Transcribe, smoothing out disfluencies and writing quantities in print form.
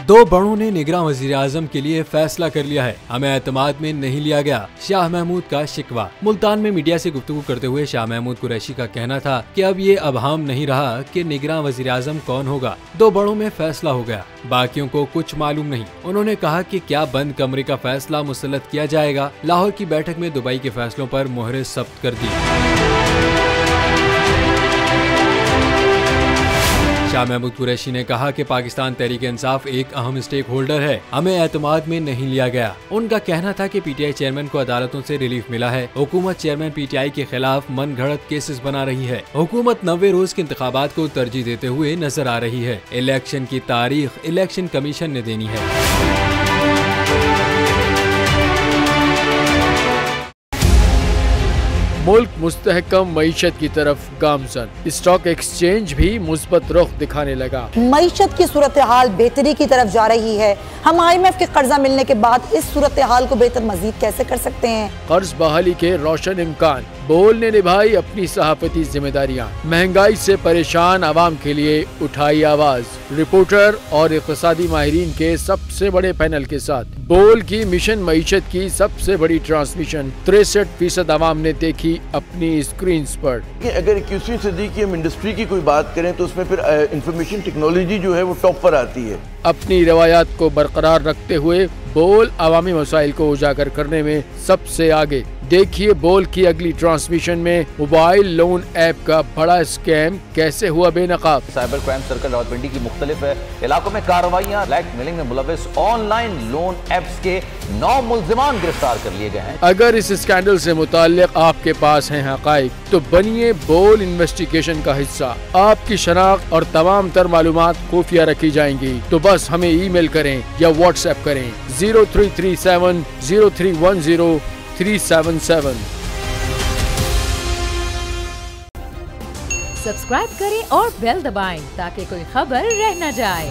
दो बड़ों ने निगरान वज़ीर-ए-आज़म के लिए फैसला कर लिया है, हमें एतमाद में नहीं लिया गया। शाह महमूद का शिकवा। मुल्तान में मीडिया से गुफ्तगू करते हुए शाह महमूद कुरैशी का कहना था कि अब ये अबहम नहीं रहा कि निगरान वज़ीर-ए-आज़म कौन होगा। दो बड़ों में फैसला हो गया, बाकियों को कुछ मालूम नहीं। उन्होंने कहा कि क्या बंद कमरे का फैसला मुसल्लत किया जाएगा। लाहौर की बैठक में दुबई के फैसलों पर मोहरे सब्त कर दी। शाह महमूद कुरैशी ने कहा कि पाकिस्तान तहरीक-ए-इंसाफ एक अहम स्टेक होल्डर है, हमें एतमाद में नहीं लिया गया। उनका कहना था कि पीटीआई चेयरमैन को अदालतों से रिलीफ मिला है। हुकूमत चेयरमैन पीटीआई के खिलाफ मन घड़त केसेस बना रही है। हुकूमत 90 रोज के इंतखाबात को तरजीह देते हुए नजर आ रही है। इलेक्शन की तारीख इलेक्शन कमीशन ने देनी है। मुल्क मुस्तहकम मईशत की तरफ गामजन, स्टॉक एक्सचेंज भी मुस्बत रुख दिखाने लगा। मईशत की सूरत हाल बेहतरी की तरफ जा रही है। हम IMF के कर्जा मिलने के बाद इस सूरत हाल को बेहतर मजीद कैसे कर सकते हैं। कर्ज बहाली के रोशन इम्कान। बोल ने निभाई अपनी सहाफती जिम्मेदारियाँ। महंगाई से परेशान आवाम के लिए उठाई आवाज। रिपोर्टर और इक़्तिसादी माहिरीन के सबसे बड़े पैनल के साथ बोल की मिशन मईशत की सबसे बड़ी ट्रांसमिशन 63% आवाम ने देखी अपनी स्क्रीन पर। अगर 21वीं सदी की हम इंडस्ट्री की कोई बात करें तो उसमें फिर इंफॉर्मेशन टेक्नोलॉजी जो है वो टॉप पर आती है। अपनी रवायात को बरकरार रखते हुए बोल अवामी मसाइल को उजागर करने में सबसे आगे। देखिए बोल की अगली ट्रांसमिशन में मोबाइल लोन ऐप का बड़ा स्कैम कैसे हुआ बेनकाब। साइबर क्राइम सर्कल रावलपिंडी की मुख्तलिफ इलाकों में कार्रवाइयाँ। ब्लैकमेलिंग में मुलविस ऑनलाइन लोन ऐप्स के 9 मुल्जिमान गिरफ्तार कर लिए गए हैं। अगर इस स्कैंडल से मुताल्लिक आपके पास हैं हक़ाइक़ तो बनिए बोल इन्वेस्टिगेशन का हिस्सा। आपकी शनाख्त और तमाम तर मालूमात खुफिया रखी जाएंगी, तो बस हमें ईमेल करें या व्हाट्सएप करें 0337 0310 377। सब्सक्राइब करें और बेल दबाएं ताकि कोई खबर रह न जाए।